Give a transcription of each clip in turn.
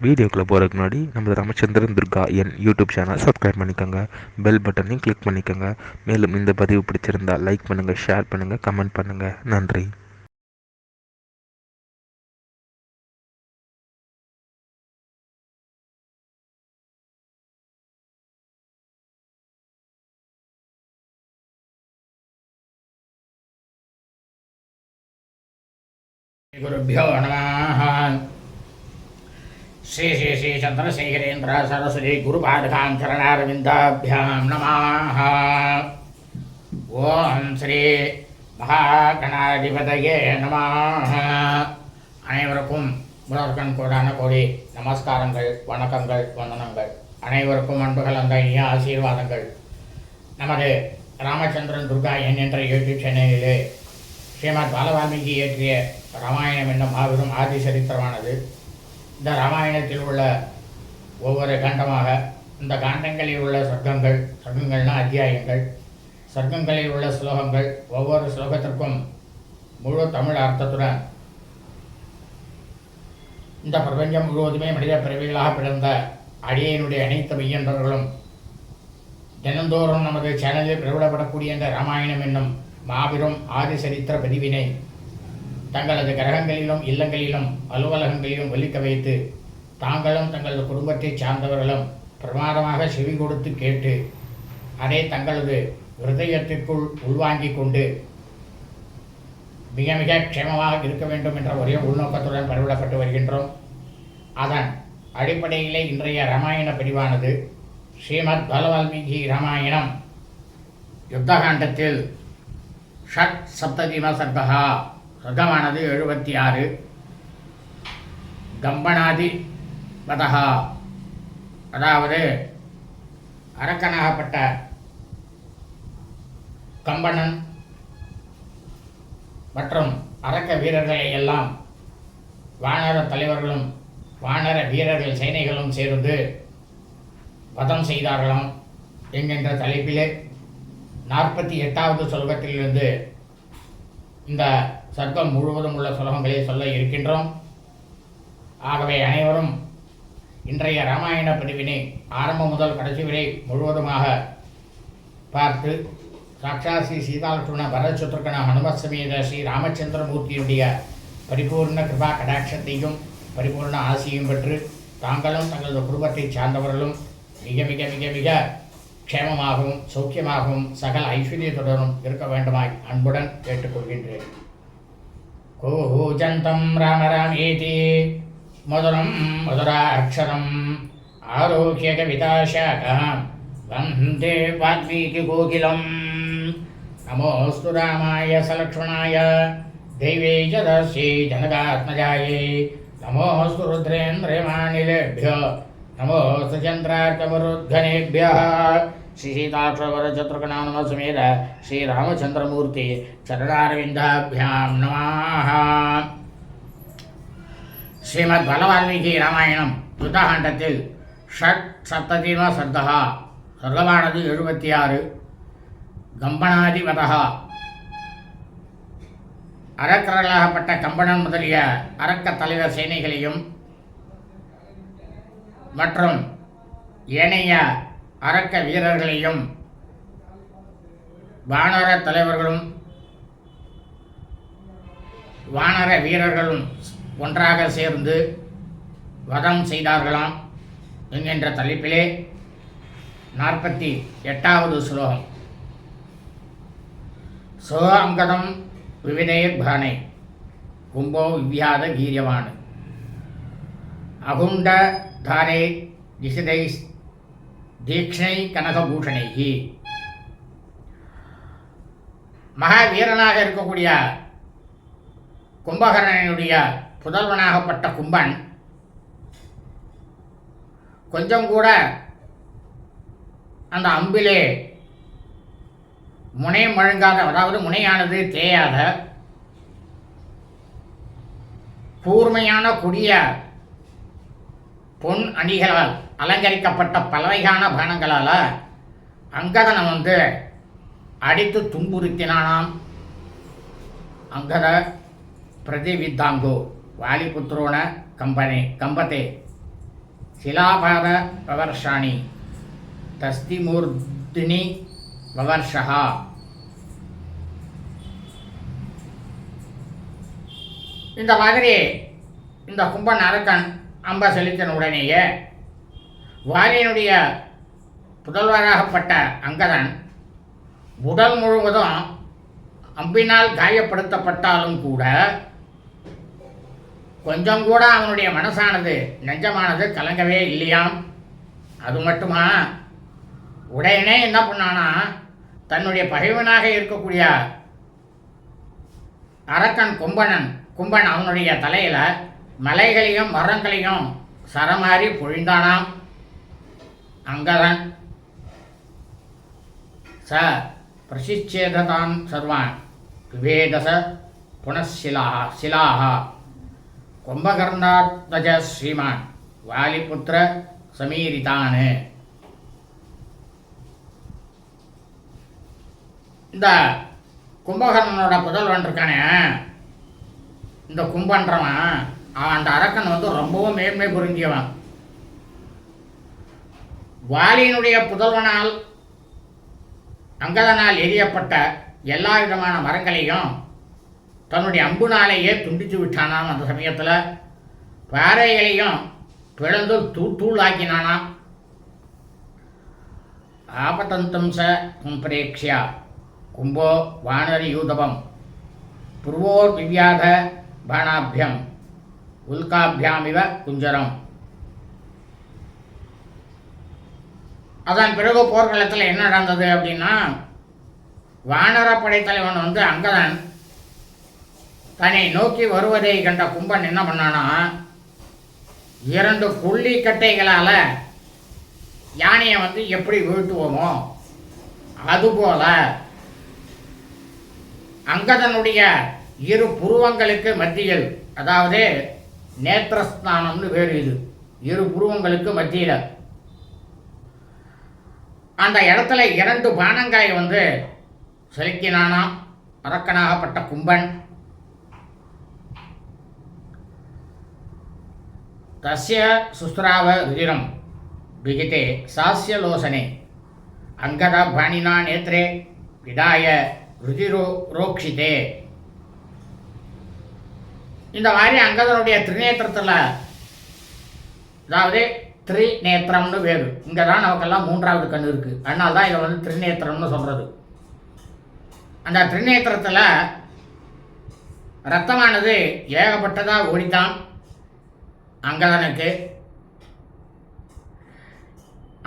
வீடியோக்குள்ளே போகிறதுக்கு முன்னாடி நம்ம ராமச்சந்திரன் துர்கா என் யூடியூப் சேனல் சப்ஸ்கிரைப் பண்ணிக்கோங்க, பெல் பட்டனையும் கிளிக் பண்ணிக்கோங்க. மேலும் இந்த பதிவு பிடிச்சிருந்தால் லைக் பண்ணுங்கள், ஷேர் பண்ணுங்கள், கமெண்ட் பண்ணுங்கள். நன்றி. गुरुभ्यो नमः। श्री श्री श्री चंद्रशेखरेन्द्र सरस्वती गुरुपादकां चरणारविन्दाभ्यां नमः। ओम श्री महागणाधिपतये नमः। அனைவருக்கும் முதற்கண் கோடான கோடி நமஸ்காரங்கள், வணக்கங்கள், வந்தனங்கள். அனைவருக்கும் அன்புகள் அந்த இனிய ஆசீர்வாதங்கள். நமது ராமச்சந்திரன் துர்கா என்ற யூடியூப் சேனலிலே ஸ்ரீமத் பாலவால்மீகி இயற்றிய ராமாயணம் என்னும் மாபெரும் ஆதி சரித்திரமானது. இந்த ராமாயணத்தில் உள்ள ஒவ்வொரு காண்டமாக இந்த காண்டங்களில் உள்ள சர்க்கங்கள்னா அத்தியாயங்கள், சர்க்கங்களில் உள்ள ஸ்லோகங்கள், ஒவ்வொரு ஸ்லோகத்திற்கும் முழு தமிழ் அர்த்தத்துடன் இந்த பிரபஞ்சம் முழுவதுமே மனித பிறவிகளாக பிறந்த அடியனுடைய அனைத்து மெய்யன்பர்களும் தினந்தோறும் நமது சேனலில் பிரபலப்படக்கூடிய இந்த ராமாயணம் என்னும் மாபெரும் ஆதி சரித்திர பதிவினை தங்களது கிரகங்களிலும் இல்லங்களிலும் அலுவலகங்களிலும் ஒலிக்க வைத்து தாங்களும் தங்களது குடும்பத்தை சார்ந்தவர்களும் பிரமாதமாக செவி கொடுத்து கேட்டு அதை தங்களது ஹிருதயத்திற்குள் உள்வாங்கிக் கொண்டு மிக மிக க்ஷேமமாக இருக்க வேண்டும் என்ற ஒரே உள்நோக்கத்துடன் பரவிடப்பட்டு வருகின்றோம். அதன் அடிப்படையிலே இன்றைய ராமாயண பதிவானது ஸ்ரீமத் பாலவால்மீகி ராமாயணம் யுத்தகாண்டத்தில் ஷட் சப்ததிம சர்க்கா, சர்க்கமானது 76. கம்பனாதி வதகா, அதாவது அரக்கனாகப்பட்ட கம்பனன் மற்றும் அரக்க வீரர்களை எல்லாம் வானர தலைவர்களும் வானர வீரர்கள் சேனைகளும் சேர்ந்து வதம் செய்தார்களாம் என்கின்ற தலைப்பிலே 48வது ஸ்லோகத்திலிருந்து இந்த சர்க்கம் முழுவதும் உள்ள ஸ்லோகங்களை சொல்ல இருக்கின்றோம். ஆகவே அனைவரும் இன்றைய ராமாயண பதிவினை ஆரம்பம் முதல் கடைசி வரை முழுவதுமாக பார்த்து சாட்சாத் ஸ்ரீ சீதாலட்சுமண பரத சத்ருகன ஹனுமத் சமேத ஸ்ரீ ராமச்சந்திரமூர்த்தியுடைய பரிபூர்ண கிருபா கடாட்சத்தையும் பரிபூர்ண ஆசியும் பெற்று தாங்களும் தங்களது குடும்பத்தை சார்ந்தவர்களும் மிக மிக மிக மிக க்ஷேமமாகவும் சௌக்கியமாகவும் சகல ஐஸ்வர்யத்துடனும் இருக்க வேண்டுமாய் அன்புடன் கேட்டுக்கொள்கின்றேன். கூஜந்தம் ராம ராமேதி மதுரம் மதுராட்சரம் ஆரோக்கிய கவிதாசாகம் வந்தே வால்மீகி கோகிலம். நமோஸ்து ராமாய சலக்ஷ்மணாய தெய்வே ஜதஸ்யை ஜனகாத்மஜாயை நமோஸ்து ருத்ரேந்திரமானிலேभ्यो நமோஸ்து சந்திரார்க்கமருத்கணேभ्यः. ஸ்ரீ சீதாட்சவர சத்ருகணாம சமேத ஸ்ரீ ராமச்சந்திரமூர்த்தி சரணாரவிந்தாभ्याம் நமः. ஸ்ரீமத் பாலவால்மீகி ராமாயணம் யுத்தகாண்டத்தில் ஷட் சப்ததிம சர்க்கா, சர்க்கமானது 76. கம்பனாதி வதகா, அரக்கர்களாகப்பட்ட கம்பனன் முதலிய அரக்க தலைவர் சேனைகளையும் மற்றும் ஏனைய அரக்க வீரர்களையும் வானர தலைவர்களும் வானர வீரர்களும் ஒன்றாக சேர்ந்து வதம் செய்தார்களாம் என்கின்ற தலைப்பிலே 48வது ஸ்லோகம். சோ அங்கதம் விவிதேர் பானை கும்போ விவ்யாத கீரியவான் அகுண்ட தாரே திசிதை தீக்ஷணை கனகபூஷணை. மகாவீரனாக இருக்கக்கூடிய கும்பகர்ணனுடைய புதல்வனாகப்பட்ட கும்பன் கொஞ்சம் கூட அந்த அம்பிலே முனை மழுங்காத, அதாவது முனையானது தேயாத கூர்மையான கொடிய பொன் அணிகளால் அலங்கரிக்கப்பட்ட பலவகையான பானங்களால் அங்கதனை அடித்து துன்புறுத்தினானாம். அங்கத பிரதிவித்தாங்கோ வாலிபுத்திரோன கம்பதே சிலாபாத வவர்ஷாணி தஸ்திமூர்த்தினி வவர்ஷா. இந்த மாதிரி இந்த கும்பன் அரக்கன் அம்ப செலுத்தின உடனேயே வாலியினுடைய புதல்வராகப்பட்ட அங்கதன் உடல் முழுவதும் அம்பினால் காயப்படுத்தப்பட்டாலும் கூட கொஞ்சம் கூட அவனுடைய மனசானது நெஞ்சமானது கலங்கவே இல்லையாம். அது மட்டுமா, உடனே என்ன பண்ணானா, தன்னுடைய பகைவனாக இருக்கக்கூடிய அரக்கன் கும்பன் அவனுடைய தலையில் மலைகளையும் மரங்களையும் சரமாரி பொழிந்தானாம். அங்கதன் ச பிரசிச்சேதான் சர்வான் விவேதச புனசிலாக கும்பகர்ணாத்மஜ ஸ்ரீமான் வாலிபுத்திர சமீரிதான். இந்த கும்பகர்ணனோட புதல்வன் இருக்கானே, இந்த கும்பன்றவன், அந்த அரக்கன் ரொம்பவும் மேன்மை புரிஞ்சியவன். வாலியினுடைய புதல்வனால் அங்கதனால் எரியப்பட்ட எல்லா விதமான மரங்களையும் தன்னுடைய அம்புனாலேயே துண்டித்து விட்டானாம். அந்த சமயத்தில் பாறைகளையும் பிளந்து தூளாக்கினானாம். ஆபதந்தம் ச கும்பரேக்ஷியா கும்போ வானரி யூதபம் புர்வோர் விவ்யாத பாணாபியம் உல்காபியாமிவ குஞ்சரம். அதன் பிறகு போர்க்களத்தில் என்ன நடந்தது அப்படின்னா, வானர படைத்தலைவன் அங்கதன் தன்னை நோக்கி வருவதை கண்ட கும்பன் என்ன பண்ணானா, 2 கொல்லிக்கட்டைகளால் யானையை எப்படி வீழ்த்துவோமோ அதுபோல அங்கதனுடைய 2 புருவங்களுக்கு மத்தியில், அதாவது நேத்திரஸ்தானம்னு வேறு, இது 2 புருவங்களுக்கு மத்தியில் அந்த இடத்துல 2 பானங்களை செலுத்தினானாம் அரக்கனாகப்பட்ட கும்பன். தஸ்ய சுஸ்ராவ ருதிரம் விகிதே சாஸ்யலோசனே அங்கத பாணினா நேத்ரே விதாய ருதிரோ ரோக்ஷிதே. இந்த மாதிரி அங்கதனுடைய திரிநேத்திரத்தில், அதாவது திரிநேத்திரம்னு வேறு, இங்கே தான் நமக்கெல்லாம் 3வது கண் இருக்குது, அதனால தான் இதை திரிநேத்திரம்னு சொல்கிறது. அந்த திரிநேத்திரத்தில் ரத்தமானது ஏகப்பட்டதாக ஓடித்தான் அங்கதனுக்கு.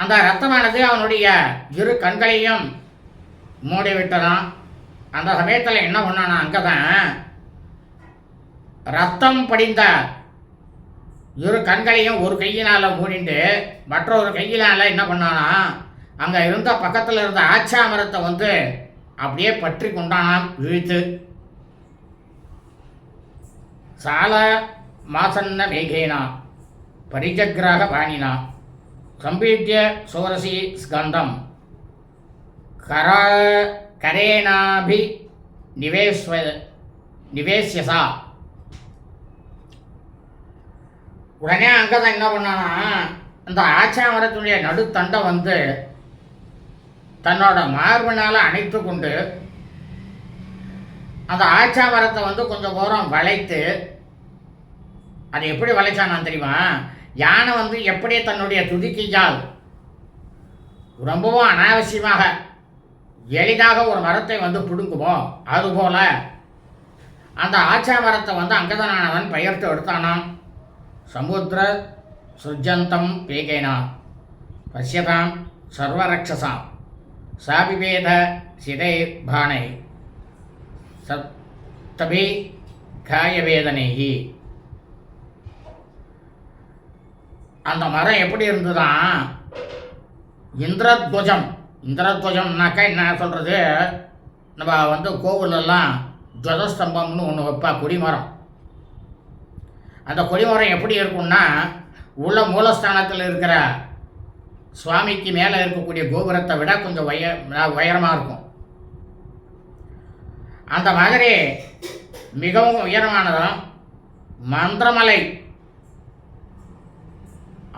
அந்த ரத்தமானது அவனுடைய 2 கண்களையும் மூடிவிட்டதான். அந்த சமயத்தில் என்ன பண்ணானா அங்கதான், ரத்தம் படிந்த 2 கண்களையும் ஒரு கையினால் மூடிண்டு மற்றொரு கையினால் என்ன பண்ணானா, அங்கே இருந்த பக்கத்தில் இருந்த ஆச்சா மரத்தை அப்படியே பற்றி கொண்டானாம் இழுத்து. சால மாசன்ன மேகேனா பரிஜக்ராக பாணினா சம்பீட்ய சோரசி ஸ்கந்தம் கரேனாபி நிவேசியசா. உடனே அங்கதான் என்ன பண்ணானா, அந்த ஆச்சா மரத்துடைய நடுத்தண்டை தன்னோட மார்பினால் அணைத்து கொண்டு அந்த ஆச்சா மரத்தை கொஞ்சம் தூரம் வளைத்து, அது எப்படி வளைச்சானான்னு தெரியுமா, யானை எப்படி தன்னுடைய துதிக்கையால் ரொம்பவும் அனாவசியமாக எளிதாக ஒரு மரத்தை பிடுங்குமோ அதுபோல் அந்த ஆச்சா மரத்தை அங்கதனானவன் பெயர்த்து எடுத்தானாம். சமுத்திர சுஜந்தம் பேகேனா பசியதாம் சர்வரக்ஷசாம் சாபிபேத சிதை பானை சப்தபி காயவேதனைகி. அந்த மரம் எப்படி இருந்ததுதான், இந்திரத்வஜம்னாக்கா என்ன சொல்கிறது, நம்ம கோவிலெல்லாம் துவஜஸ்தம்பம்னு ஒன்று வைப்பா, கொடிமரம். அந்த கொடிமரம் எப்படி இருக்கும்னா, உள்ள மூலஸ்தானத்தில் இருக்கிற சுவாமிக்கு மேலே இருக்கக்கூடிய கோபுரத்தை விட கொஞ்சம் உயரமாக இருக்கும். அந்த மாதிரி மிகவும் உயரமானதும் மந்திரமலை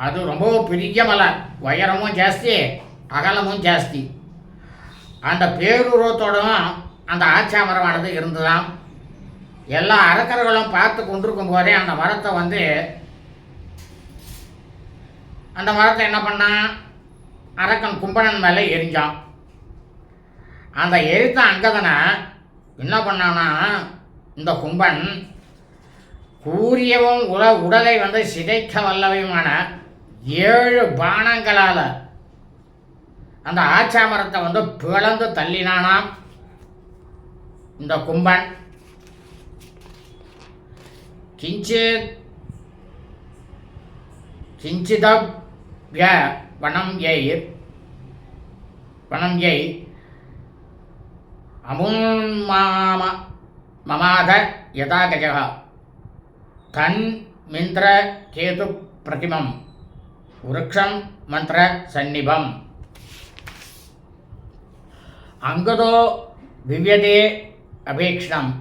அது ரொம்ப பெரிய மலை, உயரமும் ஜாஸ்தி அகலமும் ஜாஸ்தி. அந்த பேருருவத்தோடும் அந்த ஆச்சா மரமானது இருந்துதான். எல்லா அரக்கர்களும் பார்த்து கொண்டிருக்கும் போதே அந்த மரத்தை என்ன பண்ணான், அரக்கன் கும்பணன் மேலே எரிஞ்சான். அந்த எரித்த அங்கதனை என்ன பண்ணான்னா, இந்த கும்பன் கூரியவும் உடலை சிதைக்க வல்லவையுமான 7 பானங்களால் அந்த ஆச்சா மரத்தை பிளந்து தள்ளினானாம் இந்த கும்பன். கிஞ்சிதப்ய வனம் எய் மமாத யதா கஜக தன் மிந்திர கேது பிரதிமம் விருக்ஷம் மந்திர சந்நிபம் அங்கதோ விவ்யதே அபேக்ஷணம்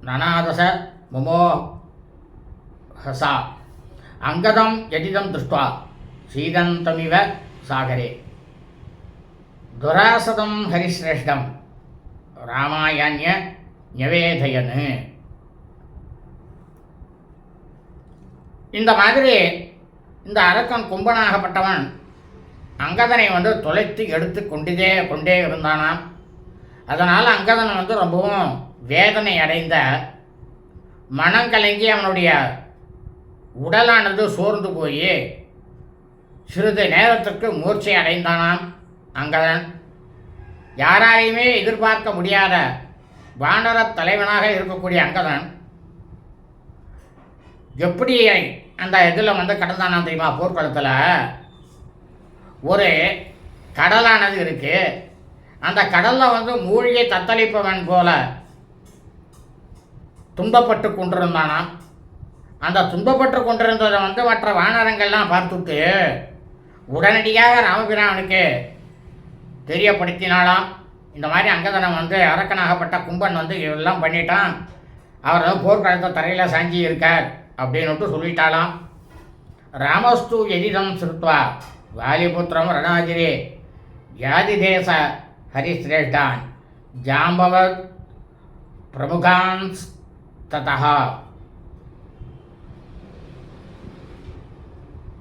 நனாதச முமோஹசா அங்கதம் யதிதம் திருஷ்ட்வா சீதந்தமிவ சாகரே துராசதம் ஹரிஸ்ரேஷ்டம் ராமாயண்ய நிவேதயன். இந்த மாதிரி இந்த அரக்கன் கும்பனாகப்பட்டவன் அங்கதனை தொலைத்து எடுத்து கொண்டே இருந்தானாம். அதனால் அங்கதன் ரொம்பவும் வேதனை அடைந்த மனம் கலங்கி அவனுடைய உடலானது சோர்ந்து போய் சிறிது நேரத்திற்கு மூர்ச்சை அடைந்தானாம் அங்கதன். யாராலையுமே எதிர்பார்க்க முடியாத வானர தலைவனாக இருக்கக்கூடிய அங்கதன் எப்படி அந்த இதில் கடந்தானா தெரியுமா? போர்க்களத்தில் ஒரு கடலானது இருக்கு. அந்த கடலில் மூழ்கி தத்தளிப்பவன் போல துன்பப்பட்டு கொண்டிருந்தானாம். அந்த துன்பப்பட்டு கொண்டிருந்ததை மற்ற வானரங்கள்லாம் பார்த்துட்டு உடனடியாக ராமபிரானுக்கு தெரியப்படுத்தினாலாம். இந்த மாதிரி அங்கதனை அரக்கனாகப்பட்ட கும்பன் இதெல்லாம் பண்ணிட்டான், அவர் போர்க்களத்தை தரையில் சாஞ்சி இருக்கார் அப்படின்னுட்டு சொல்லிட்டாலாம். ராமஸ்து எதிதம் சிறுத்வா வாலிபுத்திரம் ரணாஜிரே யாதிதேச ஹரிஸ்ரேஷ்டான் ஜாம்பவத் பிரமுகான்ஸ் ததா.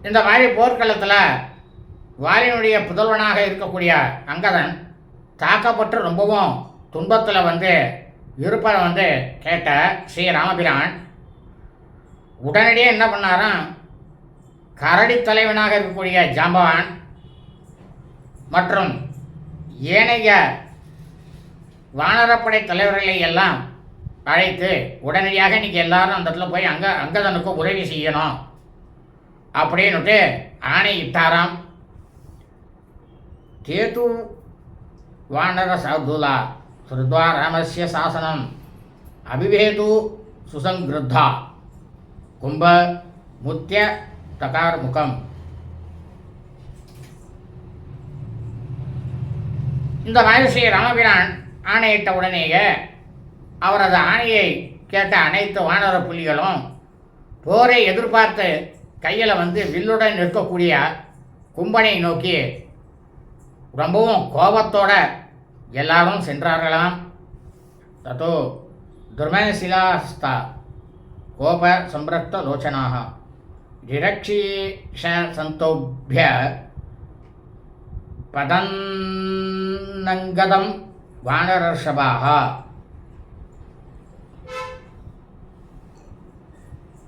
இந்த மாதிரி போர்க்களத்தில் வாலினுடைய புதல்வனாக இருக்கக்கூடிய அங்கதன் தாக்கப்பட்டு ரொம்பவும் துன்பத்தில் இருப்பதை கேட்ட ஸ்ரீ ராமபிரான் உடனடியே என்ன பண்ணாராம், கரடி தலைவனாக இருக்கக்கூடிய ஜாம்பவான் மற்றும் ஏனைய வானரப்படை தலைவர்களை எல்லாம் அழைத்து உடனடியாக நீங்கள் எல்லாரும் அந்த இடத்துல போய் அங்கதனுக்கு உதவி செய்யணும் அப்படின்னுட்டு ஆணையிட்டாராம். கேது வானர சாதுலா ஸ்ருத்வா ராமஸ்ய சாசனம் அபிவேது சுசங்கிருத்தா கும்ப முத்திய தகார் முகம். இந்த மாதிரி ஸ்ரீ ராமபிரான் ஆணையிட்ட உடனேயே அவரது ஆணையை கேட்ட அனைத்து வானர புலிகளும் போரை எதிர்பார்த்து கையில் வில்லுடன் நிற்கக்கூடிய கும்பனை நோக்கி ரொம்பவும் கோபத்தோட எல்லாரும் சென்றார்களாம். தத்தோ துர்மசிலாஸ்தா கோப சம்பிரக்த லோச்சனாக டிரக்ஷீஷ சந்தோபிய பதன்னங்கதம் வானரர்ஷபாக.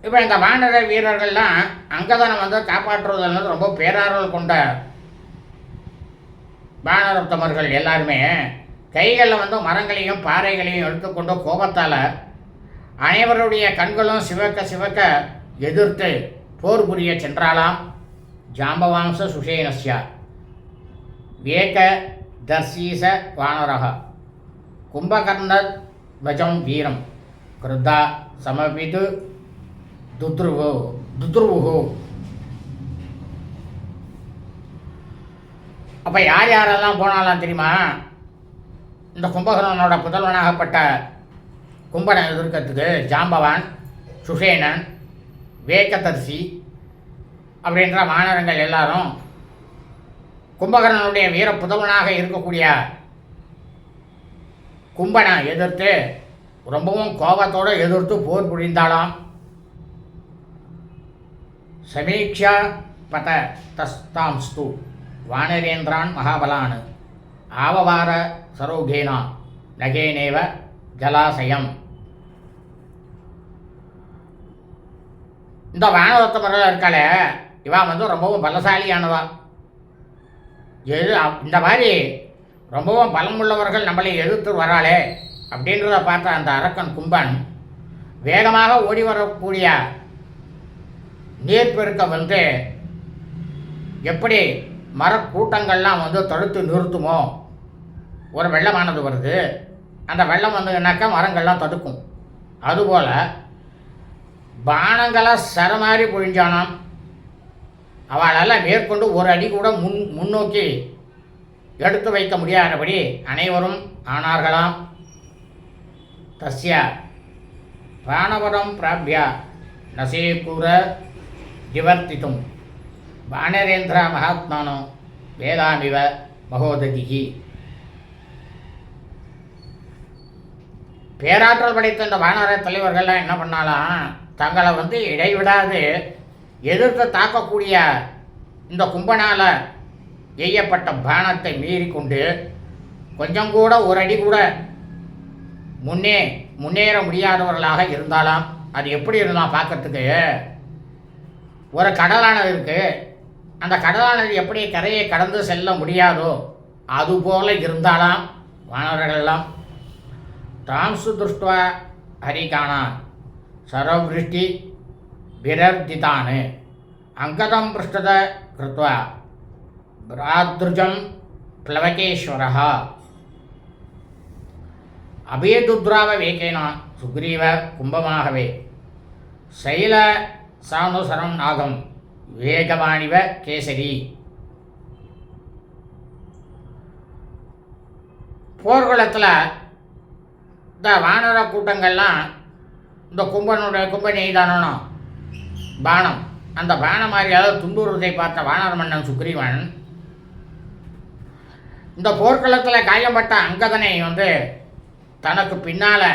இப்போ இந்த வானர வீரர்கள்லாம் அங்கதனை காப்பாற்றுவதில் ரொம்ப பேரார்வல் கொண்ட வானரோத்தமர்கள் எல்லாருமே கைகளில் மரங்களையும் பாறைகளையும் எடுத்துக்கொண்டு கோபத்தால் அனைவருடைய கண்களும் சிவக்க எதிர்த்து போர் புரிய சென்றாலாம். ஜாம்பவாம்ச சுஷேனஸ்ய வேக தர்சீச வானரக கும்பகர்ணத் வஜம் வீரம் கிருத்தா சமபிது துத்ருவு. அப்போ யாரெல்லாம் போனாலாம் தெரியுமா? இந்த கும்பகர்ணனோட புதல்வனாகப்பட்ட கும்பனை எதிர்க்கிறதுக்கு ஜாம்பவான், சுஷேனன், வேகதர்சி, அப்படின்ற வானரங்கள் எல்லாரும் கும்பகர்ணனுடைய வீர புதல்வனாக இருக்கக்கூடிய கும்பனை எதிர்த்து ரொம்பவும் கோபத்தோடு எதிர்த்து போர் புரிந்தாலாம். சமீக்ஷா பத தஸ்தாம்ஸ்து வானரேந்திரான் மகாபலான் ஆவவார சரோகேனா நகேனேவ ஜலாசயம். இந்த வானரோத்தமர்கள் இருக்காளே, இவன் ரொம்பவும் பலசாலியானவா. இந்த மாதிரி ரொம்பவும் பலம் உள்ளவர்கள் நம்மளை எதிர்த்து வராளே அப்படின்றத பார்த்த அந்த அரக்கன் கும்பன் வேகமாக ஓடி வரக்கூடிய நீர்ப்பெருக்கம் எப்படி மரக்கூட்டங்கள்லாம் தடுத்து நிறுத்துமோ, ஒரு வெள்ளமானது வருது, அந்த வெள்ளம் வந்ததுனாக்கா மரங்கள்லாம் தடுக்கும். அதுபோல் பானங்களை சரமாரி பொழிஞ்சானாம். அவளால் மேற்கொண்டு ஒரு அடி கூட முன்னோக்கி எடுத்து வைக்க முடியாதபடி அனைவரும் ஆனார்களாம். தஸ்ய பிராணவரம் பிராபிய நசேகூர நிவர்த்தித்தும் வானரேந்திர மகாத்மானோ வேதாமிவ மகோததிகி. பேராற்றல் படைத்த இந்த வானர தலைவர்கள்லாம் என்ன பண்ணாலாம், தங்களை இடைவிடாது எதிர்த்து தாக்கக்கூடிய இந்த கும்பனால் எய்யப்பட்ட பானத்தை மீறி கொண்டு கொஞ்சம் கூட ஒரு அடி கூட முன்னேற முடியாதவர்களாக இருந்தாலாம். அது எப்படி இருந்தால் பார்க்கறதுக்கு ஒரு கடலானது இருக்குது, அந்த கடலானது எப்படி கரையை கடந்து செல்ல முடியாதோ அதுபோல் இருந்தாலாம் வானவர்களெல்லாம். தாம்சு திருஷ்டுவா ஹரிகானா சரவிருஷ்டி விரர்திதான் அங்கதம் பிருஷ்டத கிருத்வா பிராத்ருஜம் பிளவகேஸ்வரः அபேதுத்ராவ வேகேனா சுக்ரீவ கும்பமாகவே சைல சானுசரம் நாகம் வேகவாணிவ கேசரி. போர்க்குளத்தில் இந்த வானர கூட்டங்கள்லாம் இந்த கும்பன் எய்தானோ பானம், அந்த பானம் மாதிரியாவது துண்டுறதை பார்த்த வானர மன்னன் சுக்ரீவன் இந்த போர்க்களத்தில் காயப்பட்ட அங்கதனை தனக்கு பின்னால்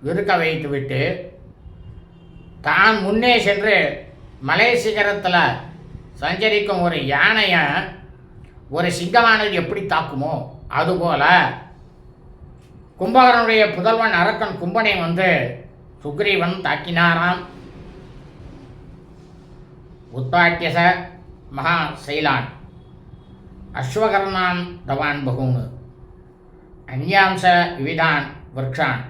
இருக்க வைத்து விட்டு தான் முன்னே சென்று மலை சிகரத்தில் சஞ்சரிக்கும் ஒரு யானையை ஒரு சிங்கமானது எப்படி தாக்குமோ அதுபோல் கும்பகரனுடைய புதல்வன் அரக்கன் கும்பனை சுக்ரீவன் தாக்கினாராம். உத்பாட்டியச மகா சைலான் அஸ்வகர்ணான் தவான் பகூன் அந்யாம்ச விவிதான் விரக்ஷான்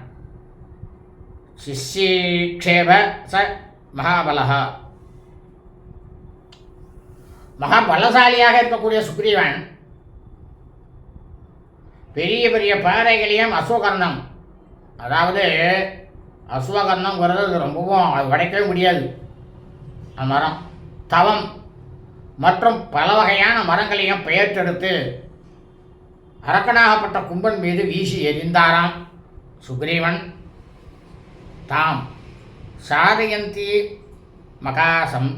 சிஷ்யேக்ஷேப ச மகாபலஹ. மகாபலசாலியாக இருக்கக்கூடிய சுக்ரீவன் பெரிய பெரிய பாறைகளையும் அஸ்வகர்ணம், அதாவது அஸ்வகர்ணங்கிறது ரொம்பவும் உடைக்கவே முடியாது அந்த மரம், தவம் மற்றும் பல வகையான மரங்களையும் பெயர்த்தெடுத்து அரக்கனாகப்பட்ட கும்பன் மீது வீசி எறிந்தாராம் சுக்ரீவன். தாம் சாதயந்தி மகாசம்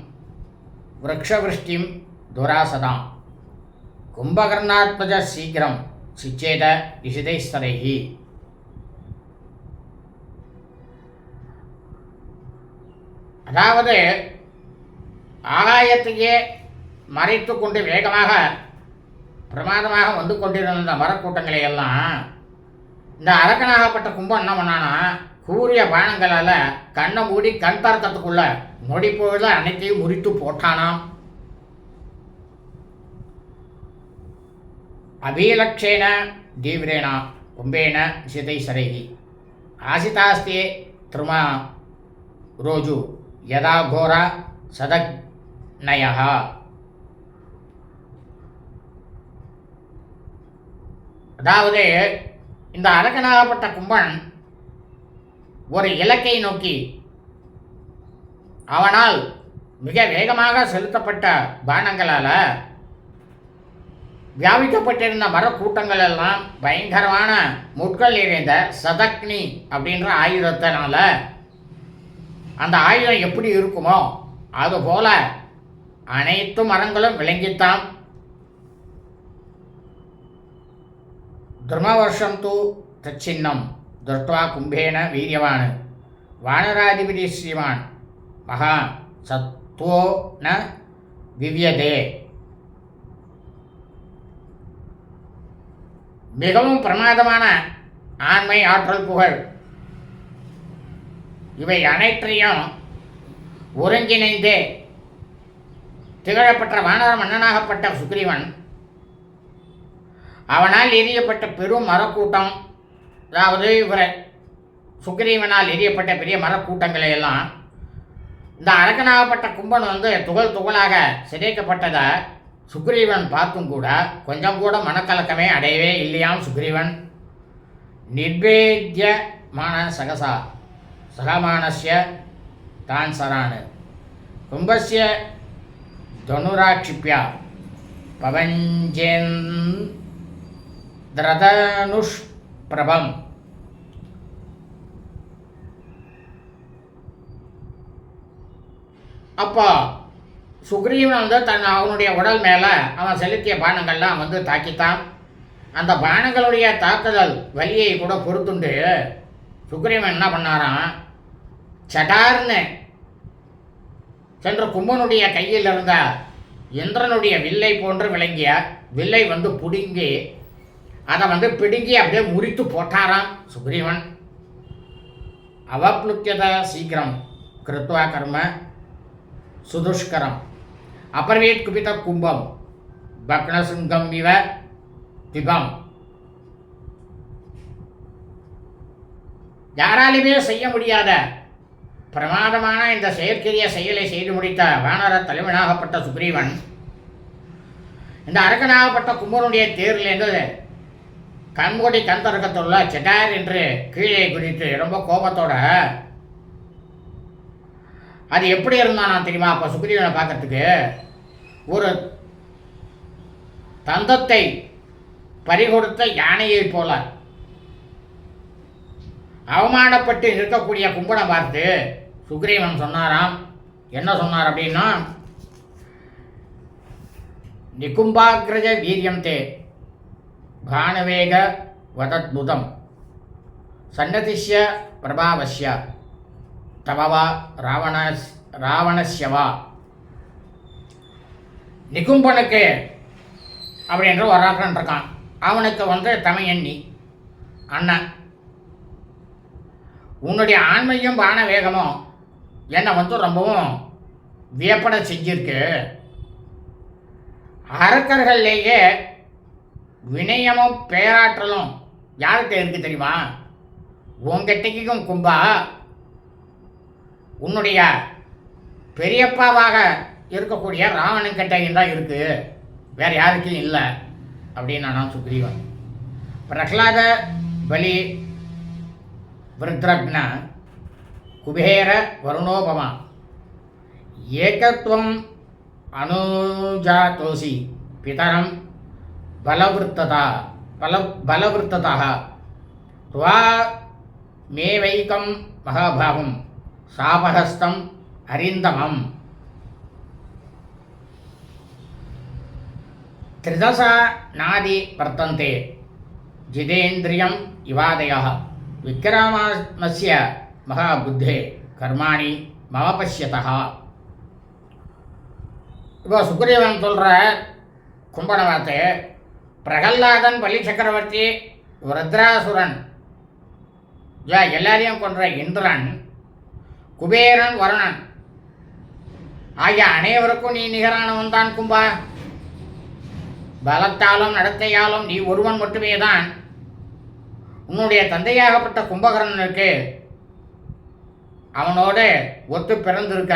விரக்ஷவிருஷ்டிம் துராசதாம் கும்பகர்ணாத்மஜ சீக்கிரம் சிச்சேத இஷிதைஸ்தரைஹி. அதாவது ஆகாயத்தையே மறைத்து கொண்டு வேகமாக பிரமாதமாக வந்து கொண்டிருந்த இந்த மரக்கூட்டங்களை எல்லாம் இந்த அரக்கனாகப்பட்ட கும்பம் என்ன பண்ணானா, கூறிய பானங்களால் கண்ணை மூடி கண் தரக்கத்துக்குள்ள நொடிப்பொழுது அனைத்தையும் முறித்து போட்டானாம். அபீலக்ஷேன தீவிரேனா கும்பேன சிதை சரைகி ஆசிதாஸ்தே திருமா ரோஜு யதா கோரா சதக்னயா. அதாவது இந்த அரக்கனாகப்பட்ட கும்பன் ஒரு இலக்கை நோக்கி அவனால் மிக வேகமாக செலுத்தப்பட்ட பானங்களால் வியாபிக்கப்பட்டிருந்த மரக்கூட்டங்கள் எல்லாம் பயங்கரமான முட்கள் நிறைந்த சதக்னி அப்படின்ற ஆயுதத்தினால அந்த ஆயுதம் எப்படி இருக்குமோ அதுபோல அனைத்து மரங்களும் விளங்கித்தாம். துர்மவர்ஷம் தூ தச்சின்னம் துஷ்டுவா கும்பேன வீரியவான் வானராதிபதி ஸ்ரீமான் மகா சத்வோ ந விவ்யதே. மிகவும் பிரமாதமான ஆண்மை, ஆற்றல், புகழ் இவை அனைத்தையும் ஒருங்கிணைந்து திகழப்பட்ட வானர மன்னனாகப்பட்ட சுக்ரீவன் அவனால் எரியப்பட்ட பெரும் மரக்கூட்டம், அதாவது இவரை சுக்ரீவனால் எரியப்பட்ட பெரிய மரக்கூட்டங்களை எல்லாம் இந்த அரக்கனாகப்பட்ட கும்பன் துகள் துகளாக சிதைக்கப்பட்டதை சுக்ரீவன் பார்த்தும் கூட கொஞ்சம் கூட மனக்கலக்கமே அடையவே இல்லையாம். சுக்ரீவன் நிர்வேத்யமான சகசா சகமானஸ்ய தான் சரான் கும்பஸ்ய தனுராட்சிப்யா பவஞ்சேந்திரதனுஷ்பிரபம். அப்போ சுக்ரீவன் அவனுடைய உடல் மேலே அவன் செலுத்திய பானங்கள்லாம் தாக்கித்தான். அந்த பானங்களுடைய தாக்குதல் வலியை கூட பொறுத்துண்டு சுக்ரீவன் என்ன பண்ணாராம், சடார்னு சென்ற கும்பனுடைய கையில் இருந்த இந்திரனுடைய வில்லை போன்று விளங்கிய வில்லை பிடுங்கி அதை பிடுங்கி அப்படியே முறித்து போட்டாராம் சுக்ரீவன். அவப்ளுக்கியத சீக்கிரம் கிருத்வா கர்ம சுதுஷ்கரம் அபர்வேத் குபித கும்பம் பக்னசுங்கம் இவ திபம். யாராலுமே செய்ய முடியாத பிரமாதமான இந்த செயற்கரிய செயலை செய்து முடித்த வானர தலைவனாகப்பட்ட சுக்ரீவன் இந்த அரக்கனாகப்பட்ட கும்பனுடைய தேரிலிருந்து கண்கொடி கண் தரக்கத்துள்ள செட்டார் என்று கீழே குதித்து ரொம்ப கோபத்தோட அது எப்படி இருந்தானா தெரியுமா? அப்போ சுக்ரீவனை பார்க்கறதுக்கு ஒரு தந்தத்தை பறிகொடுத்த யானையை போல அவமானப்பட்டு நிற்கக்கூடிய கும்பனை பார்த்து சுக்ரீவன் சொன்னாராம். என்ன சொன்னார் அப்படின்னா, நிகும்பாக்ரஜ வீரியம் தே பானவேக வதத்புதம் சன்னதிஷ்ய பிரபாவஸ்ய தவவா ராவணஸ்யவா. நிகும்பனுக்கு அப்படின்ற ஒரு ஆக்கன் இருக்கான். அவனுக்கு தமையண்ணி அண்ணன், உன்னுடைய ஆண்மையும் பான வேகமும் என்னை ரொம்பவும் வியப்பட செஞ்சிருக்கு. அரக்கர்கள்லேயே வினயமும் பேராற்றலும் யார்கிட்ட இருக்கு தெரியுமா? உங்ககிட்டைக்கும் கும்பா உன்னுடைய பெரியப்பாவாக இருக்கக்கூடிய ராவணன் கிட்டையும் தான் இருக்கு, வேற யாருக்கும் இல்லை அப்படின்னு நான் சுக்ரீவன். பிரகலாத பலி விருத்ரக்ன குபேர வருணோபமா ஏகத்துவம் அனுஜாதோசி பிதரம் பலவிருத்ததா துவா மேவைக்கம் மகாபாகும் சாபஹஸ்தம் அரிந்தமம். திரிதசா நாதி வர்த்தந்தே ஜிதேந்திரியம் இவாதயः விக்ரமஸ்ய மகாபுத்தே கர்மாணி மம பஷ்யதः. இப்போ சுக்ரீவன் சொல்கிற கும்பனை பார்த்து, பிரகல்லாதன் பலி சக்கரவர்த்தி ருத்ராசுரன் எல்லாரையும் கொன்ற இந்திரன் குபேரன் வருணன் ஆகிய அனைவருக்கும் நீ நிகரானவன் தான் கும்பா. பலத்தாலும் நடத்தையாலும் நீ ஒருவன் மட்டுமே தான் உன்னுடைய தந்தையாகப்பட்ட கும்பகர்ணனுக்கு அவனோடு ஒத்து பிறந்திருக்க.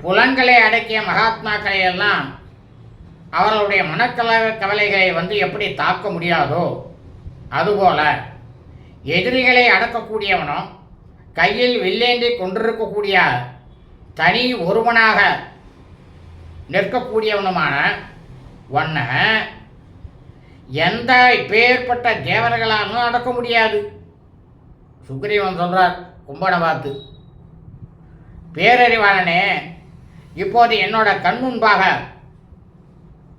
புலன்களை அடக்கிய மகாத்மாக்களை எல்லாம் அவர்களுடைய கவலைகளை எப்படி தாக்க முடியாதோ அதுபோல எதிரிகளை அடக்கக்கூடியவனும் கையில் வில்லேந்தி கொண்டிருக்கக்கூடிய தனி ஒருவனாக நிற்கக்கூடியவனுமான ஒன்றை எந்த இப்பேற்பட்ட தேவர்களாலும் அடக்க முடியாது. சுக்ரீவன் சொல்கிறார் கும்பனை பார்த்து, பேரறிவாளனே, இப்போது என்னோட கண் முன்பாக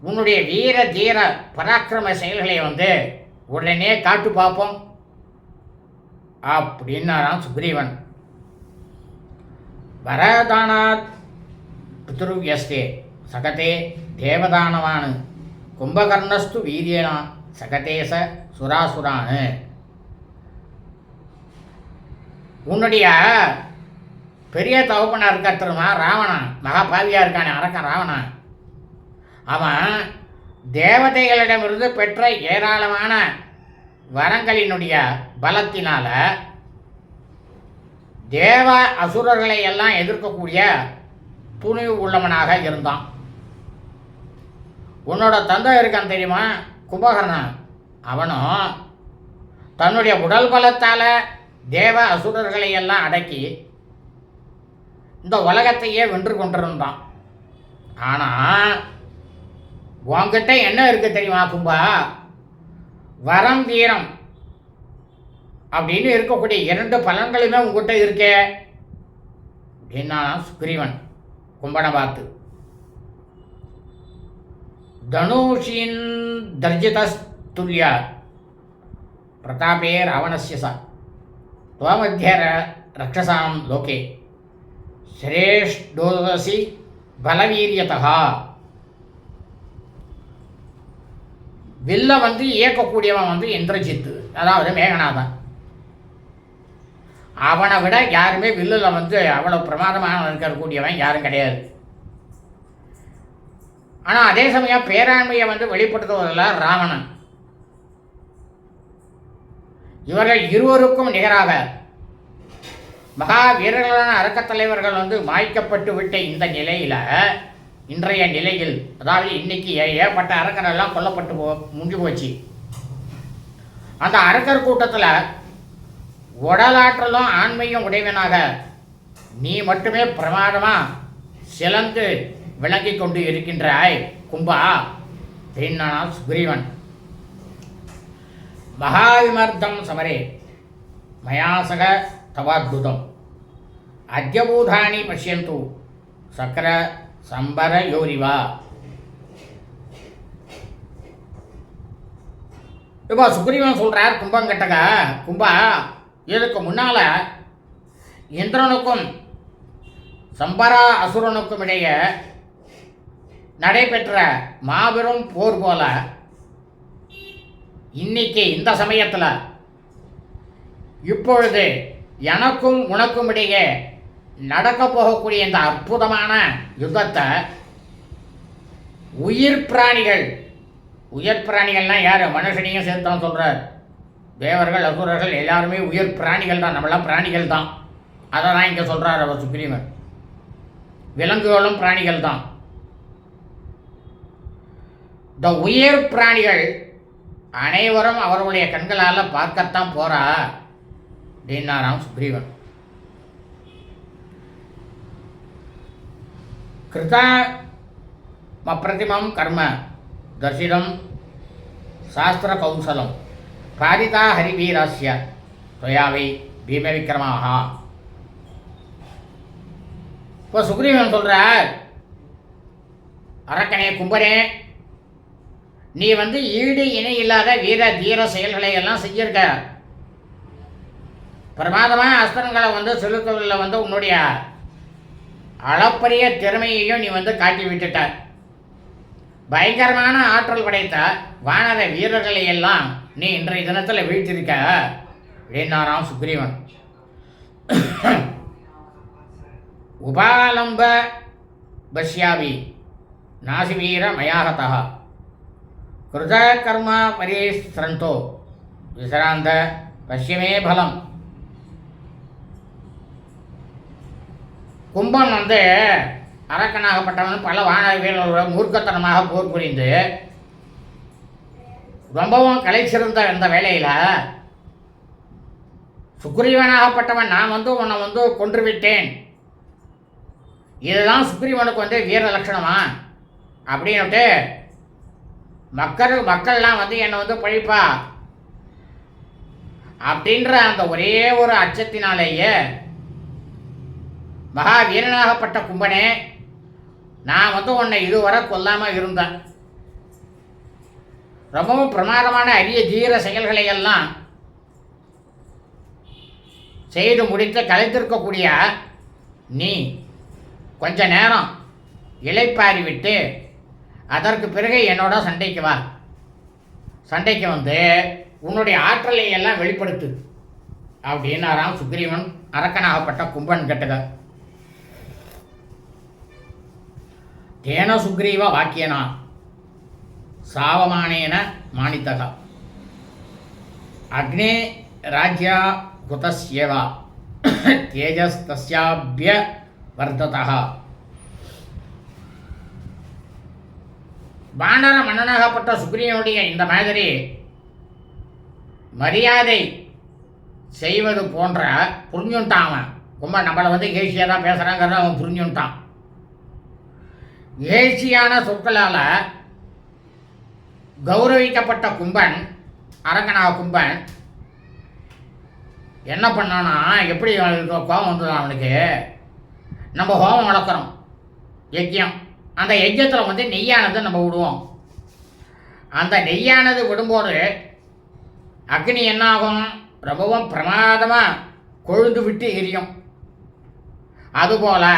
உன்னுடைய வீர தீர பராக்கிரம செயல்களை உடனே காட்டு பார்ப்போம் அப்படின்னாராம் சுக்ரீவன். வரதானாத் பித்ருவியஸ்தே சகதே தேவதானவான் கும்பகர்ணஸ்து வீரியனா சகதேச சுராசுரான். உன்னுடைய பெரிய தகப்பனா இருக்கிறமா ராவணன், மகாபாவியாக இருக்கானே அரக்கன் ராவணன், அவன் தேவதைகளிடமிருந்து பெற்ற ஏராளமான வரங்களினுடைய பலத்தினால தேவ அசுரர்களை எல்லாம் எதிர்க்கக்கூடிய துணிவு உள்ளவனாக இருந்தான். உன்னோட தந்தை இருக்கான் தெரியுமா, கும்பகர்ணன், அவனும் தன்னுடைய உடல் பலத்தால் தேவ அசுரர்களை எல்லாம் அடக்கி இந்த உலகத்தையே வென்று கொண்டிருந்தான். ஆனால் உன்கிட்ட என்ன இருக்கு தெரியுமா கும்பா, வரம் வீரம் அப்படின்னு இருக்கக்கூடிய 2 பலன்களுமே உங்ககிட்ட இருக்கே அப்படின்னா சுக்ரீவன் கும்பனை பார்த்து. தனுஷின் தர்ஜிதஸ்துல்ய பிரதாபே ராவணஸ்ய ச துவமத்திய ரக்ஷசாம் லோகே சிரேஷ்டோதசி பலவீரியதா. வில்ல இயக்கக்கூடியவன் இந்திரஜித்து, அதாவது மேகநாதன். அவனை விட யாருமே வில்லில் அவ்வளோ பிரமாதமாக இருக்கக்கூடியவன் யாரும் கிடையாது. ஆனால் அதே சமயம் பேராண்மையை வெளிப்படுத்துவதில் ராவணன். இவர்கள் இருவருக்கும் நிகராக மகா வீரர்களான அரக்கத்தலைவர்கள் மாய்க்கப்பட்டு விட்ட இந்த நிலையில், இன்றைய நிலையில், அதாவது இன்னைக்கு ஏற்பட்ட அரக்கரெல்லாம் கொல்லப்பட்டு முடிஞ்சு போச்சு. அந்த அரக்கர் கூட்டத்தில் உடலாற்றலும் ஆண்மையும் உடையவனாக நீ மட்டுமே பிரமாதமாக சிலந்து விளங்கி கொண்டு இருக்கின்றாய் கும்பா அப்படின்னா சுக்ரீவன். மகாவிமர்தம் சமரே மயாசக தவாத்புதம் அத்யபூதானி பஷ்யந்து சக்கர சம்பர யோரிவா. இப்போ சுக்ரீவன் சொல்கிறார் கும்பங்கிட்டக, கும்பா, இதுக்கு முன்னால் இந்திரனுக்கும் சம்பரா அசுரனுக்கும் இடையே நடைபெற்ற மாபெரும் போர் போல இன்னைக்கு இந்த சமயத்தில் இப்பொழுது எனக்கும் உனக்கும் இடையே நடக்க போகக்கூடிய இந்த அற்புதமான யுத்தத்தை உயிர் பிராணிகள்னா யார், மனுஷனையும் சேர்த்தான் சொல்கிறார். தேவர்கள் அசுரர்கள் எல்லாருமே உயிர் பிராணிகள் தான், நம்மளாம் பிராணிகள் தான். அதை தான் இங்கே சொல்கிறார் அவர் சுக்ரீவன். விலங்குகளும் பிராணிகள் தான். இந்த உயிர் பிராணிகள் அனைவரும் அவர்களுடைய கண்களால் பார்க்கத்தான் போறா அப்படின்னாராம் சுக்ரீவன். கிருதமப்ரதிமம் கர்ம தர்சிதம் சாஸ்திர கௌசலம் பாரிதா ஹரிவீராஸ்ய தொயாவை பீம விக்ரமாக. இப்போ சுக்ரீவன் சொல்கிறார், அரக்கனே கும்பனே, நீ ஈடு இணை இல்லாத வீர தீர செயல்களை எல்லாம் செஞ்சிருக்க. பிரமாதமான அஸ்திரங்களை செலுத்துவதில் உன்னுடைய அளப்பரிய திறமையையும் நீ காட்டி விட்டுட்ட. பயங்கரமான ஆற்றல் படைத்த வானர வீரர்களை எல்லாம் நீ இன்றைய தினத்தில் வீழ்த்திருக்க அப்படின்னாராம் சுக்ரீவன். உபாலம்ப பஷ்யாவி நாசிவீர மயாகதா கிருத கர்ம பரிஸ்ரந்தோ விசராந்த பஷ்யமே பலம். கும்பன் அரக்கனாகப்பட்டவன் பல வானர வீரர்களோட மூர்க்கத்தனமாக போர் புரிந்து ரொம்பவும் கலைச்சிருந்த இந்த வேளையில் சுக்ரீவனாகப்பட்டவன் நான் உன்னை கொன்றுவிட்டேன், இதுதான் சுக்ரீவனுக்கு வீர லட்சணமா அப்படின்னுட்டு மக்கள்லாம் என்னை பழிப்பா அப்படின்ற அந்த ஒரே ஒரு அச்சத்தினாலேயே மகா வீரனாகப்பட்ட கும்பனே, நான் உன்னை இதுவரை கொல்லாமல் இருந்தேன். ரொம்பவும் பிரமாதமான அரிய தீர செயல்களை எல்லாம் செய்து முடித்து கலைத்திருக்கக்கூடிய நீ கொஞ்ச நேரம் இளைப்பாரி விட்டு அதற்கு பிறகு என்னோட சண்டைக்கு வா. சண்டைக்கு வந்து உன்னுடைய ஆற்றலை எல்லாம் வெளிப்படுத்து அப்படின்னாராம் சுக்ரீவன் அரக்கனாகப்பட்ட கும்பன் கட்டுக. தேன சுக்ரீவ வாக்கியனா சாவமானேன மாணித்தகா அக்னே ராஜ்யா குதஸ்யேவா தேஜஸ்தஸ்யாப்ய வர்த்ததா. வானர மன்னனாகப்பட்ட சுக்ரீவனுடைய இந்த மாதிரி மரியாதை செய்வது போன்ற புரிஞ்சுட்டான் அவன். ரொம்ப நம்மளை ஏசியாக தான் பேசுகிறாங்கிறத அவன் புரிஞ்சுட்டான். ஏசியான சொற்களால் கௌரவிக்கப்பட்ட கும்பன், அரங்கனாக கும்பன் என்ன பண்ணான்னா, எப்படி கோபம் வந்தது அவனுக்கு, நம்ம ஹோமம் வளர்க்குறோம், யஜ்யம். அந்த யஜ்யத்தில் நெய்யானது நம்ம விடுவோம். அந்த நெய்யானது விடும்போது அக்னி என்ன ஆகும், ரொம்பவும் பிரமாதமாக கொழுந்து விட்டு எரியும். அதுபோல்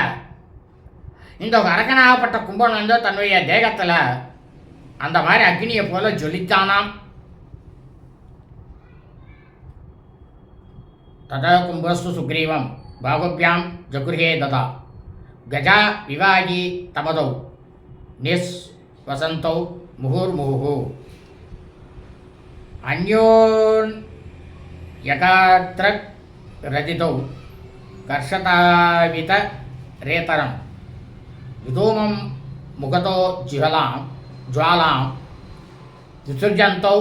இந்த அரக்கனாகப்பட்ட கும்பன் தன்னுடைய தேகத்தில் அந்த மாதிரி அக்னியை போல ஜொலித்தானாம். ததா கும்பஸ்து சுக்ரீவம் பாகுபியாம் ஜகுர்ஹே ததா கஜா விவாகி தமதௌ நிஸ் வசந்தௌ முகுர்முகு அந்யோன் யகாத்ரக் ரஜிதௌ கர்ஷதாவித ரேதரம் விதூமம் முகதோ ஜுவாலாம் விசுர்ஜந்தௌ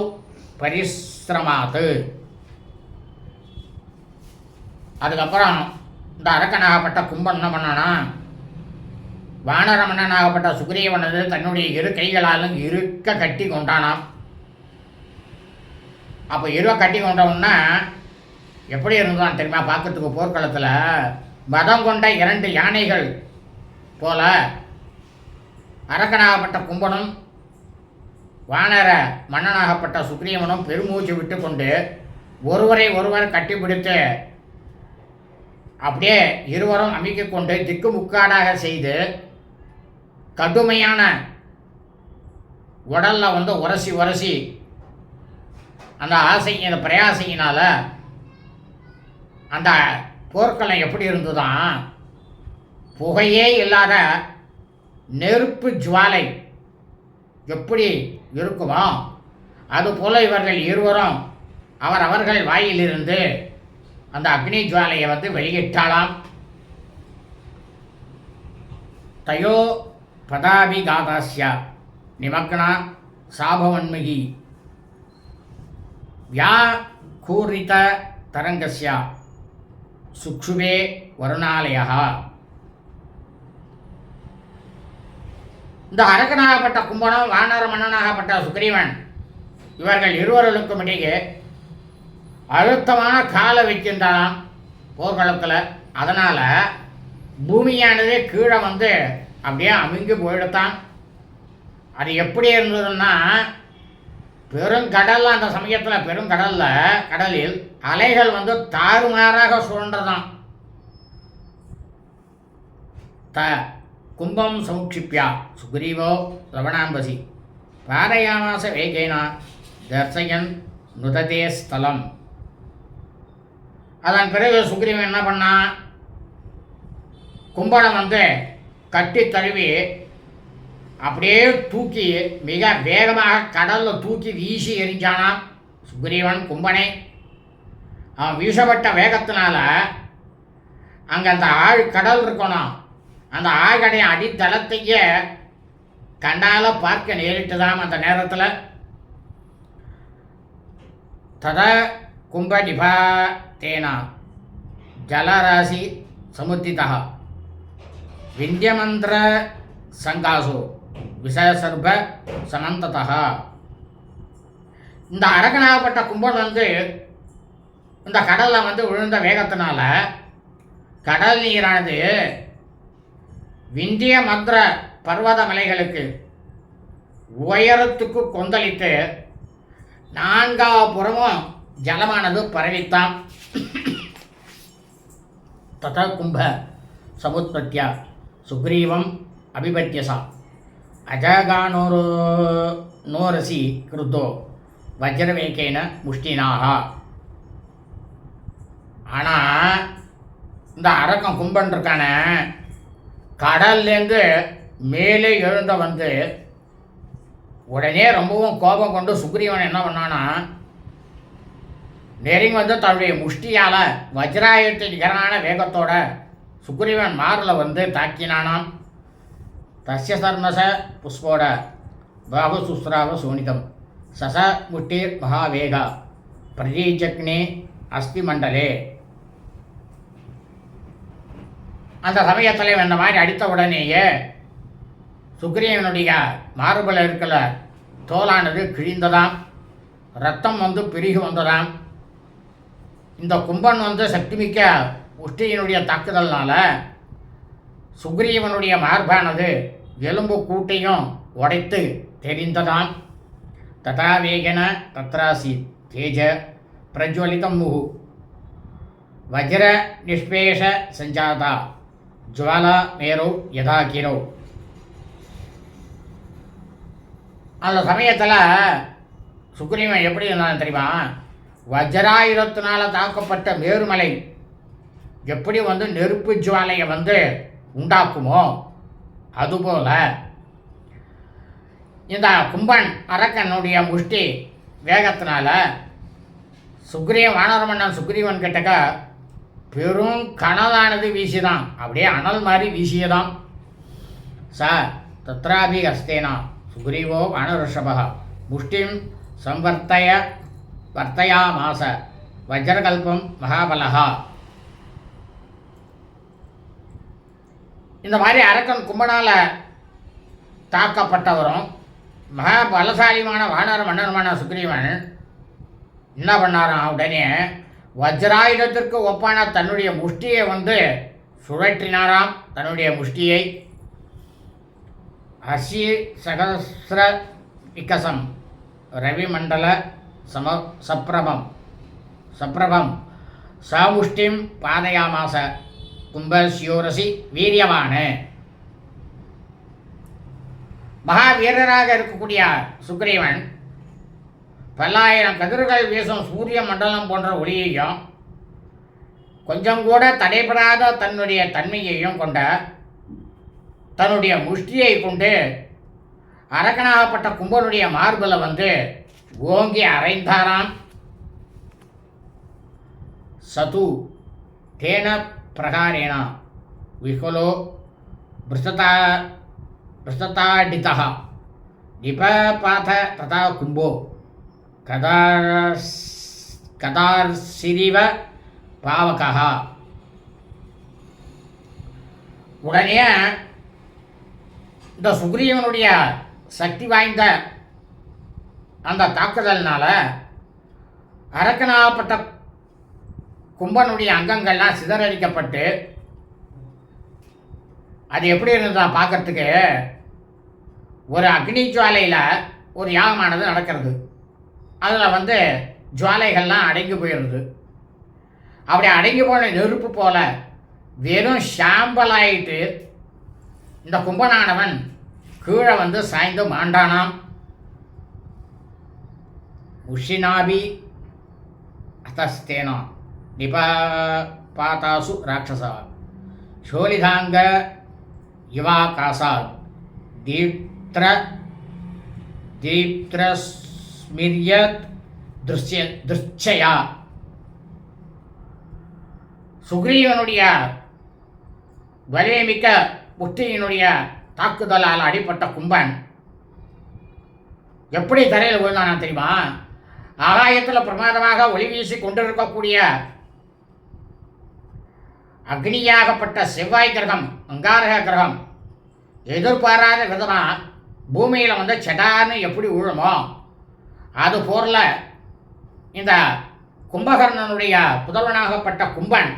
பரிசிரமாத். அதுக்கப்புறம் இந்த அரக்கனாகப்பட்ட கும்பன் என்ன பண்ணானா, வானர மன்னனாகப்பட்ட சுக்ரீவனது தன்னுடைய இரு கைகளாலும் இருக்க கட்டி கொண்டானாம். அப்போ இருக்க கட்டி கொண்டவன்னா எப்படி இருந்தான் தெரியுமா? பார்க்கறதுக்கு போர்க்களத்தில் மதம் கொண்ட 2 யானைகள் போல அரக்கனாகப்பட்ட கும்பனும் வானர மன்னனாகப்பட்ட சுக்ரீவனும் பெருமூச்சு விட்டு கொண்டு ஒருவரை ஒருவர் கட்டிப்பிடித்து அப்படியே இருவரும் அமைக்கிக் கொண்டு திக்கு முக்காடாக செய்து கடுமையான உடலில் உரசி உரசி அந்த அந்த பிரயாசையினால் அந்த போர்க்களம் எப்படி இருந்துதான், புகையே இல்லாத நெருப்பு ஜுவாலை எப்படி இருக்குமோ அதுபோல இவர்கள் இருவரும் அவர்கள் வாயிலிருந்து அந்த அக்னி ஜுவாலையை வெளியிட்டாலாம். தயோ பதாபிகாதாஸ்ய நிமக்னா சாபவன்மிகி வியாகூரித தரங்கஸ்ய சுக்ஷுவே வருணாலயா. இந்த அரக்கனாகப்பட்ட கும்பனும் வானர மன்னனாகப்பட்ட சுக்ரீவன் இவர்கள் இருவர்களுக்கும் இடையே அழுத்தமான காலை வைக்கின்றான் போர்க்களத்தில். அதனால் பூமியானது கீழே அப்படியே அமுங்கி போயிடுத்தான். அது எப்படி இருந்ததுன்னா, பெருங்கடலில் அந்த சமயத்தில் கடலில் அலைகள் தாறுமாறாக சுழன்றதான். கும்பம் சமுட்சிப்பியா சுக்ரீவோ ரவணாம்பசி பாரயாமாச வேகேனா தர்சயன் நுததே ஸ்தலம். அதன் பிறகு சுக்ரீவன் என்ன பண்ணான், கும்பனை கட்டி தழுவி அப்படியே தூக்கி மிக வேகமாக கடலில் தூக்கி வீசி எரிஞ்சானான் சுக்ரீவன் கும்பனை. அவன் வீசப்பட்ட வேகத்தினால அங்கே அந்த கடல் இருக்கணும், அந்த ஆழ்கடைய அடித்தளத்தையே கண்ணால் பார்க்க நேரிட்டுதான் அந்த நேரத்தில். தத கும்ப நிபாத்தேனா ஜலராசி சமுத்திதா விந்தியமந்திர சங்காசோ விஷசர்ப சமந்ததா. இந்த அரக்கனாகப்பட்ட கும்பன் இந்த கடலில் விழுந்த வேகத்தினால கடல் நீரானது விந்திய மந்திர பர்வத மலைகளுக்கு உயரத்துக்கு கொந்தளித்து நான்காபுறமும் ஜலமானது பரவித்தான். தத கும்ப சமுத்பத்யா சுக்ரீவம் அபிபத்யசா அஜகானோரசி கிருத்தோ வஜ்ரவேகேன முஷ்டினாக. ஆனால் இந்த அரக்கம் கும்பன் இருக்கான கடல்லேருந்து மேலே எழுந்த வந்து உடனே ரொம்பவும் கோபம் கொண்டு சுக்ரீவன் என்ன பண்ணானா, நெருங்கி வந்து தன்னுடைய முஷ்டியால் வஜ்ராயுதத்தின் நிகரான வேகத்தோட சுக்ரீவன் மாரில் வந்து தாக்கினானாம். தஸ்ய சர்மச புஷ்போட பாபு சுஸ்ராவ சோனிதம் சச முட்டீர் மகாவேகா பிரதீஜக்னே அஸ்தி மண்டலே. அந்த சமயத்தில் இந்த மாதிரி அடித்த உடனேயே சுக்ரீவனுடைய மார்பில் இருக்கிற தோலானது கிழிந்ததாம், ரத்தம் வந்து பெருகி வந்ததாம். இந்த கும்பன் வந்து சக்திமிக்க உஷ்டியினுடைய தாக்குதல்னால சுக்ரீவனுடைய மார்பானது எலும்பு கூட்டையும் உடைத்து தெரிந்ததாம். ததா வேகன தத்ராசி தேஜ பிரஜ்வலிதம் முகு வஜ்ர நிஷ்பேஷ சஞ்சாதா ஜுவாலா மேரோ யதா கிரோ. அந்த சமயத்தில் சுக்ரீவன் எப்படி இருந்தாலும் தெரியுமா, வஜ்ராயுதத்தினால தாக்கப்பட்ட மேருமலை எப்படி வந்து நெருப்பு ஜுவாலையை வந்து உண்டாக்குமோ அதுபோல இந்த கும்பன் அரக்கனுடைய முஷ்டி வேகத்தினால வானரமன்னன் சுக்ரீவன் கிட்டக்க பெரும் கனலானது வீசிதான், அப்படியே அனல் மாதிரி வீசியதான். சார் தத்ராபி ஹஸ்தேனா சுக்ரீவோ வானருஷபா முஷ்டிம் வர்த்தயாமாச வஜ்ரகல்பம் மகாபலகா. இந்த மாதிரி அரக்கன் கும்பனால் தாக்கப்பட்டவரும் மகாபலசாலிமான வானர மன்னருமான சுக்ரீவன் என்ன பண்ணாராம், உடனே வஜ்ராயுதத்திற்கு ஒப்பான தன்னுடைய முஷ்டியை வந்து சுழற்றினாராம். தன்னுடைய முஷ்டியை அசி சகசிர விகசம் ரவிமண்டல சப்ரபம் சாமுஷ்டிம் பாதயாமாச கும்பசியோரசி வீரியமான. மகாவீரராக இருக்கக்கூடிய சுக்ரீவன் பல்லாயிரம் கதிர்கள் வீசும் சூரிய மண்டலம் போன்ற ஒளியையும் கொஞ்சம் கூட தடைபடாத தன்னுடைய தன்மையையும் கொண்ட தன்னுடைய முஷ்டியை கொண்டு அரக்கனாகப்பட்ட கும்பனுடைய மார்பில் வந்து ஓங்கி அரைந்தாராம். சது தேன பிரகாரேண விகுலோ பிருஷ்டதாடிதः நிபபாத ததா கும்போ கதார்சிரிவ பாவகः. உடனே இந்த சுக்ரீவனுடைய சக்தி வாய்ந்த அந்த தாக்குதல்னால அரக்கனாகப்பட்ட கும்பனுடைய அங்கங்கள்லாம் சிதறடிக்கப்பட்டு அது எப்படி இருந்ததா பார்க்கறதுக்கு ஒரு அக்னி ஜுவாலையில் ஒரு யாகமானது நடக்கிறது. அதில் வந்து ஜுவாலைகள்லாம் அடங்கி போயிடுது. அப்படி அடங்கி போன நெருப்பு போல வெறும் ஷாம்பலாயிட்டு இந்த கும்பனானவன் கீழே வந்து சாய்ந்து மாண்டானாம். உஷினாபி அத்தஸ்தேனா நிபாதாசு ராட்சசா ஷோலிதாங்க இவாகாசாத் தீப்திரஸ்மிரியத் திருச்சயா. சுக்ரீவனுடைய வலிமைமிக்க புத்தியினுடைய தாக்குதலால் அடிப்பட்ட கும்பன் எப்படி தரையில் விழுந்தானா தெரியுமா? ஆகாயத்தில் பிரமாதமாக ஒளி வீசி கொண்டிருக்கக்கூடிய அக்னியாகப்பட்ட செவ்வாய் கிரகம், அங்காரக கிரகம் எதிர்பாராத விதமாக பூமியில் வந்து செடான்னு எப்படி விழுமோ அது போரில் இந்த கும்பகர்ணனுடைய புதல்வனாகப்பட்ட கும்பன்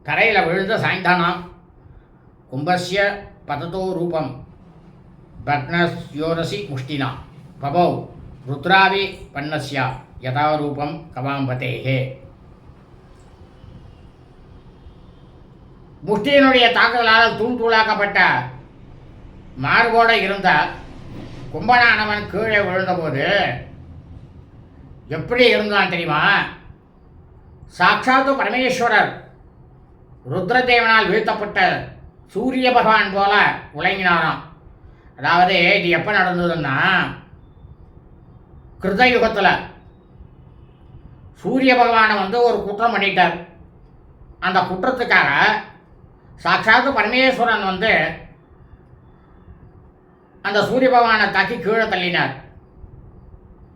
தரையில் விழுந்து சாய்ந்தானாம். கும்பஸ்ய பததோ ரூபம் பக்னஸ்யோரசி முஷ்டினா பபௌ ருத்ராவி பன்னஸ்யா யதா ரூபம் கவாம்பதேகே. முஷ்டியினுடைய தாக்குதலால் தூள் தூளாக்கப்பட்ட மார்போடு இருந்த கும்பனானவன் கீழே விழுந்தபோது எப்படி இருந்தான் தெரியுமா? சாட்சாத்து பரமேஸ்வரர் ருத்ரதேவனால் வீழ்த்தப்பட்ட சூரிய பகவான் போல உலங்கினாராம். அதாவது இது எப்போ நடந்ததுன்னா, கிருதயுகத்தில் சூரிய பகவானை ஒரு குற்றம் பண்ணிட்டார். அந்த குற்றத்துக்காக சாட்சாத்து பரமேஸ்வரன் அந்த சூரிய பகவானை தாக்கி கீழே தள்ளினார்.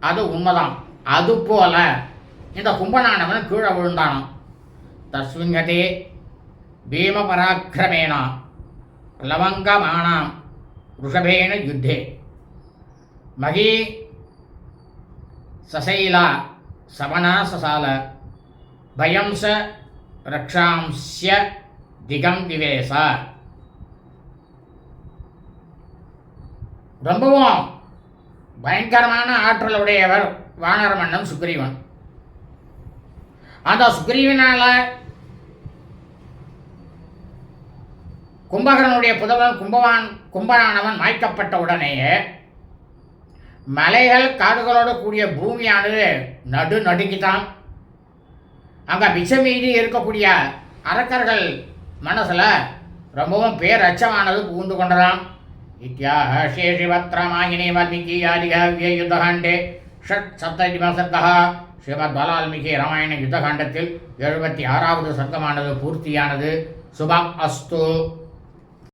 அது உண்மைதான். அதுபோல இந்த கும்பனானவன் கீழே விழுந்தானான். தஸ்மிங்கதே பீம பராக்கிரமேனா லவங்கமானாம் ருஷபேன யுத்தே மகி சசைலா சவனா சசால பயம்ச ரக்ஷாம்ஸ்ய திகம் விவேச. ரொம்பவும் பயங்கரமான ஆற்றல் உடையவர் வானர மன்னன் சுக்ரீவன். அந்த சுக்ரீவனால கும்பகரனுடைய புதல்வன் கும்பனானவன் மாய்க்கப்பட்ட உடனேயே மலைகள் காடுகளோடு கூடிய பூமியானது நடுங்கித்தான். அங்கே மிச்சமீதி இருக்கக்கூடிய அரக்கர்கள் மனசில் ரொம்பவும் பேரச்சமானது புகுந்து கொண்டதாம். இத்தியாக ஸ்ரீபத்ரமாயினே வால்மீகி ஆதிகாவிய யுத்தகாண்டே ஷட் சப்ததிம சர்க்கா. ஸ்ரீமத் பாலவால்மீகி ராமாயண யுத்தகாண்டத்தில் 76வது சர்க்கமானது பூர்த்தியானது. சுபம் அஸ்து.